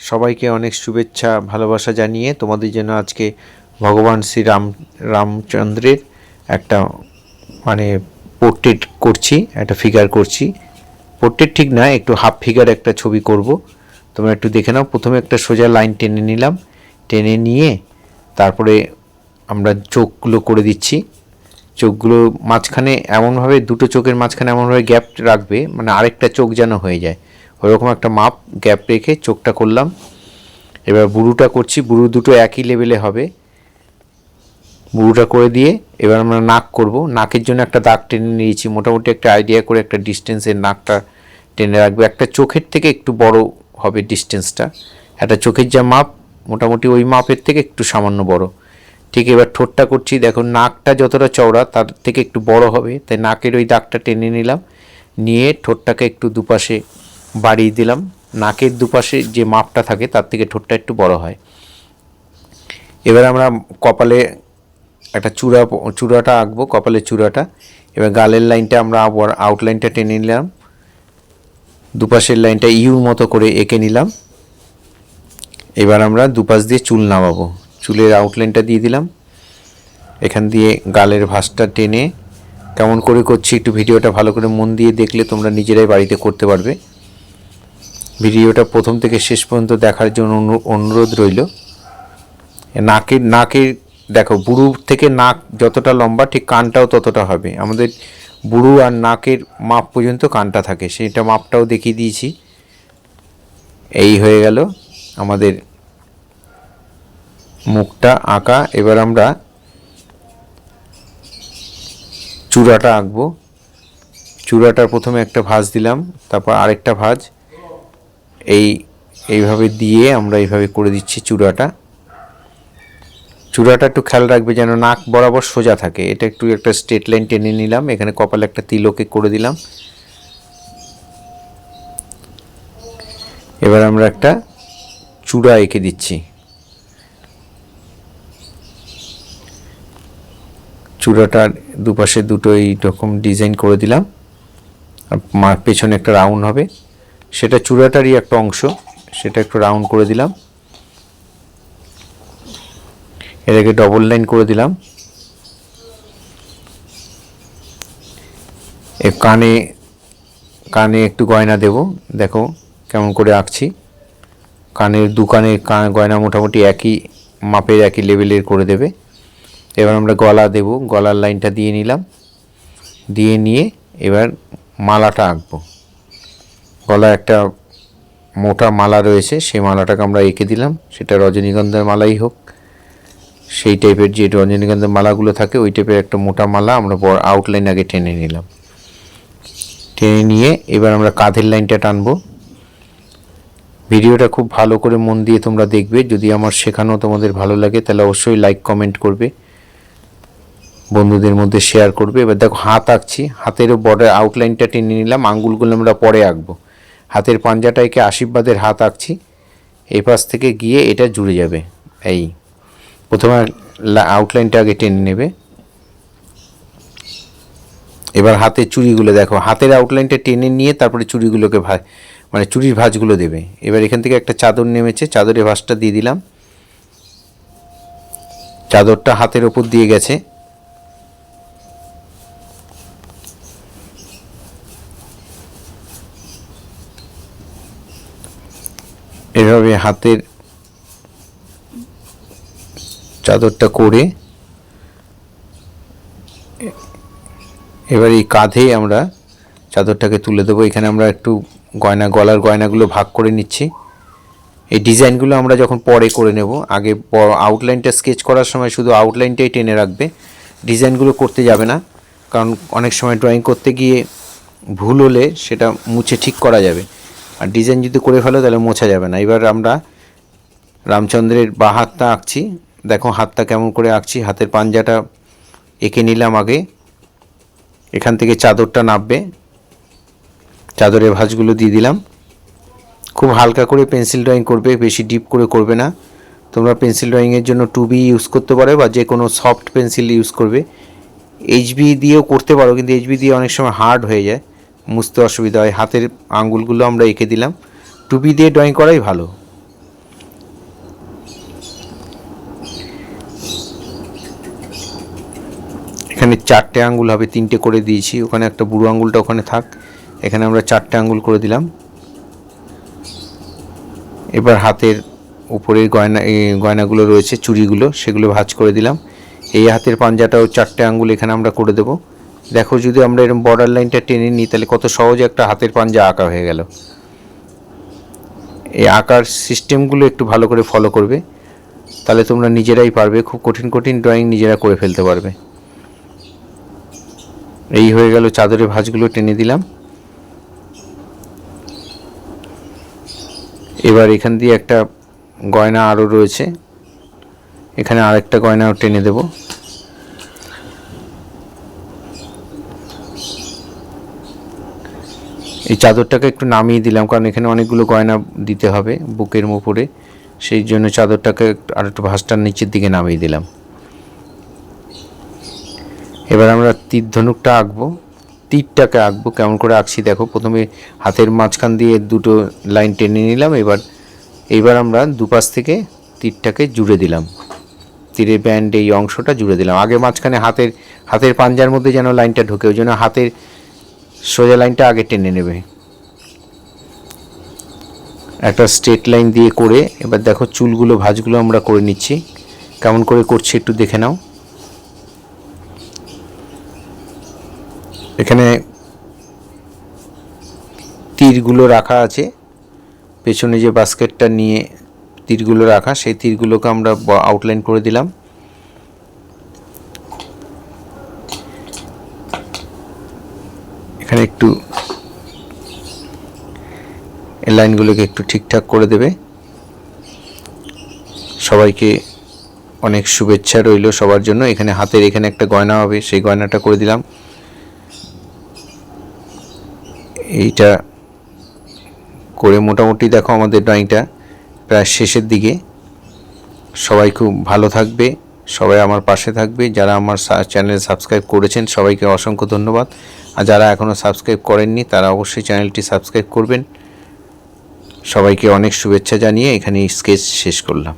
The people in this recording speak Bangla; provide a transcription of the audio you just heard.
সবাইকে অনেক শুভেচ্ছা ভালোবাসা জানিয়ে তোমাদের জন্য আজকে ভগবান শ্রী রামচন্দ্রের একটা মানে পোর্ট্রেট করছি, একটা ফিগার করছি। পোর্ট্রেট ঠিক না, একটু হাফ ফিগার একটা ছবি করব। তোমরা একটু দেখে নাও। প্রথমে একটা সোজা লাইন টেনে নিলাম, টেনে নিয়ে তারপরে আমরা চোখগুলো করে দিচ্ছি। চোখগুলো মাঝখানে এমনভাবে, দুটো চোখের মাঝখানে এমনভাবে গ্যাপ রাখবে মানে আরেকটা চোখ যেন হয়ে যায়, ওইরকম একটা মাপ গ্যাপ রেখে চোখটা করলাম। এবার বুড়োটা করছি, বুড়ো দুটো একই লেভেলে হবে। বুড়োটা করে দিয়ে এবার আমরা নাক করব। নাকের জন্য একটা দাগ টেনে নিয়েছি, মোটামুটি একটা আইডিয়া করে একটা ডিস্টেন্সের নাকটা টেনে রাখবে। একটা চোখের থেকে একটু বড় হবে ডিস্টেন্সটা, একটা চোখের যা মাপ মোটামুটি ওই মাপের থেকে একটু সামান্য বড়। ঠিক এবার ঠোঁটটা করছি, দেখো নাকটা যতটা চওড়া তার থেকে একটু বড় হবে, তাই নাকের ওই দাগটা টেনে নিলাম, নিয়ে ঠোঁটটাকে একটু দুপাশে বাড়িয়ে দিলাম। নাকের দুপাশে যে মাপটা থাকে তার থেকে ঠোঁটটা একটু বড় হয়। এবার আমরা কপালে একটা চূড়াটা আঁকবো, কপালের চূড়াটা। এবার গালের লাইনটা আমরা আউটলাইনটা টেনে নিলাম, দুপাশের লাইনটা ইউর মতো করে এঁকে নিলাম। এবার আমরা দুপাশ দিয়ে চুল নামাবো, চুলের আউটলাইনটা দিয়ে দিলাম। এখান দিয়ে গালের ভাঁজটা টেনে কেমন করে করছি একটু ভিডিওটা ভালো করে মন দিয়ে দেখলে তোমরা নিজেরাই বাড়িতে করতে পারবে। ভিডিওটা প্রথম থেকে শেষ পর্যন্ত দেখার জন্য অনুরোধ রইল। নাকের দেখো, বুড়ো থেকে নাক যতটা লম্বা ঠিক কানটাও ততটা হবে। আমাদের বুড়ো আর নাকের মাপ পর্যন্ত কানটা থাকে, সেইটা মাপটাও দেখিয়ে দিয়েছি। এই হয়ে গেল আমাদের মুখটা আঁকা। এবার আমরা চূড়াটা আঁকবো। চূড়াটার প্রথমে একটা ভাঁজ দিলাম, তারপর আরেকটা ভাঁজ, এইভাবে দিয়ে আমরা এইভাবে করে দিচ্ছি চূড়াটা। চূড়াটা একটু খেয়াল রাখবে যেন নাক বরাবর সোজা থাকে। এটা একটু একটা স্ট্রেট লাইন টেনে নিলাম, এখানে কপালে একটা তিলকে করে দিলাম। এবার আমরা একটা চূড়া এঁকে দিচ্ছি। চূড়াটার দুপাশে দুটো এইরকম ডিজাইন করে দিলাম, আর পেছনে একটা রাউন্ড হবে, সেটা চূড়াটারই একটা অংশ, সেটা একটু রাউন্ড করে দিলাম। এটাকে ডবল লাইন করে দিলাম। কানে একটু গয়না দেব, দেখো কেমন করে আঁকছি। কানের গয়না মোটামুটি একই মাপের একই লেভেলের করে দেবে। এবার আমরা গলা দেব, গলার লাইনটা দিয়ে নিলাম, দিয়ে নিয়ে এবার মালাটা আঁকবো। গলা একটা মোটা মালা রয়েছে, সেই মালাটাকে আমরা এঁকে দিলাম। সেটা রজনীগন্ধার মালাই হোক, সেই টাইপের যে রজনীগন্ধার মালাগুলো থাকে ওই টাইপের একটা মোটা মালা আমরা আউটলাইন আগে টেনে নিলাম। টেনে নিয়ে এবার আমরা কাঁধের লাইনটা টানবো। ভিডিওটা খুব ভালো করে মন দিয়ে তোমরা দেখবে। যদি আমার শেখানো তোমাদের ভালো লাগে তাহলে অবশ্যই লাইক কমেন্ট করবে, বন্ধুদের মধ্যে শেয়ার করবে। এবার দেখো হাত আঁকছি, হাতেরও বর্ডার আউটলাইনটা টেনে নিলাম, আঙ্গুলগুলো আমরা পরে আঁকবো। হাতের পাঞ্জাটা এঁকে আশীর্বাদের হাত আঁকছি, এই পাশ থেকে গিয়ে এটা জুড়ে যাবে। এই প্রথমে আউটলাইনটা আগে টেনে নেবে। এবার হাতের চুড়িগুলো দেখো, হাতের আউটলাইনটা টেনে নিয়ে তারপরে চুড়িগুলোকে মানে চুড়ির ভাঁজগুলো দেবে। এবার এখান থেকে একটা চাদর নেমেছে, চাদরের ভাঁজটা দিয়ে দিলাম। চাদরটা হাতের ওপর দিয়ে গেছে। এভাবে হাতের চাদরটা করে এবার এই কাঁধে আমরা চাদরটাকে তুলে দেবো। এখানে আমরা একটু গলার গয়নাগুলো ভাগ করে নিচ্ছি। এই ডিজাইনগুলো আমরা যখন পরে করে নেব, আগে আউটলাইনটা স্কেচ করার সময় শুধু আউটলাইনটাই টেনে রাখবে, ডিজাইনগুলো করতে যাবে না। কারণ অনেক সময় ড্রয়িং করতে গিয়ে ভুল হলে সেটা মুছে ঠিক করা যাবে, আর ডিজাইন যদি করে ফেলো তাহলে মোছা যাবে না। এবার আমরা রামচন্দ্রের বাঁ হাতটা আঁকছি, দেখো হাতটা কেমন করে আঁকছি। হাতের পাঞ্জাটা এঁকে নিলাম আগে, এখান থেকে চাদরটা নামবে, চাদরের ভাঁজগুলো দিয়ে দিলাম। খুব হালকা করে পেন্সিল ড্রয়িং করবে, বেশি ডিপ করে করবে না। তোমরা পেন্সিল ড্রয়িংয়ের জন্য 2B ইউজ করতে পারো বা যে কোনো সফট পেন্সিল ইউজ করবে। HB দিয়েও করতে পারো, কিন্তু HB দিয়ে অনেক সময় হার্ড হয়ে যায়, মুছতে অসুবিধা হয়। হাতের আঙ্গুলগুলো আমরা এঁকে দিলাম। 2B দিয়ে ড্রয়িং করাই ভালো। এখানে 4টে আঙ্গুল হবে, 3টে করে দিয়েছি, ওখানে একটা বুড়ো আঙ্গুলটা ওখানে থাক, এখানে আমরা 4টে আঙ্গুল করে দিলাম। এবার হাতের উপরের গয়নাগুলো রয়েছে, চুড়িগুলো, সেগুলো ভাঁজ করে দিলাম। এই হাতের পাঞ্জাটাও 4টে আঙ্গুল এখানে আমরা করে দেব। দেখো যদি আমরা এরকম বর্ডার লাইনটা টেনে নিই তাহলে কত সহজে একটা হাতের পাঞ্জা আঁকা হয়ে গেল। এই আঁকার সিস্টেমগুলো একটু ভালো করে ফলো করবে, তাহলে তোমরা নিজেরাই পারবে, খুব কঠিন কঠিন ড্রয়িং নিজেরা করে ফেলতে পারবে। এই হয়ে গেল, চাদরের ভাঁজগুলো টেনে দিলাম। এবার এখান দিয়ে একটা গয়না আরও রয়েছে, এখানে আরেকটা গয়নাও টেনে দেব। এই চাদরটাকে একটু নামিয়ে দিলাম, কারণ এখানে অনেকগুলো গয়না দিতে হবে বুকের উপরে, সেই জন্য চাদরটাকে আর একটু ভাঁজটার নিচের দিকে নামিয়ে দিলাম। এবার আমরা তীর ধনুকটা আঁকবো, তীরটাকে আঁকবো। কেমন করে আঁকছি দেখো, প্রথমে হাতের মাঝখান দিয়ে দুটো লাইন টেনে নিলাম। এইবার আমরা দুপাশ থেকে তীরটাকে জুড়ে দিলাম, তীরের ব্যান্ড এই অংশটা জুড়ে দিলাম। আগে মাঝখানে হাতের পাঞ্জার মধ্যে যেন লাইনটা ঢোকে, ওই জন্য হাতের সোজা লাইনটা আগে টেনে নেবে, একটা স্ট্রেট লাইন দিয়ে করে। এবার দেখো চুলগুলো ভাঁজগুলো আমরা করে নিচ্ছি, কেমন করে করছি একটু দেখে নাও। এখানে তীরগুলো রাখা আছে, পেছনে যে বাস্কেটটা নিয়ে তীরগুলো রাখা, সেই তীরগুলোকে আমরা আউটলাইন করে দিলাম। এখানে একটু এই লাইনগুলোকে একটু ঠিকঠাক করে দেবে। সবাইকে অনেক শুভেচ্ছা রইল সবার জন্য। এখানে হাতের এখানে একটা গয়না হবে, সেই গয়নাটা করে দিলাম। এইটা করে মোটামুটি দেখো আমাদের ড্রয়িংটা প্রায় শেষের দিকে। সবাই খুব ভালো থাকবে, সবাই আমার পাশে থাকবে। যারা আমার চ্যানেল সাবস্ক্রাইব করেছেন সবাইকে অসংখ্য ধন্যবাদ, আর যারা এখনও সাবস্ক্রাইব করেননি তারা অবশ্যই চ্যানেলটি সাবস্ক্রাইব করবেন। সবাইকে অনেক শুভেচ্ছা জানিয়ে এখানেই স্কেচ শেষ করলাম।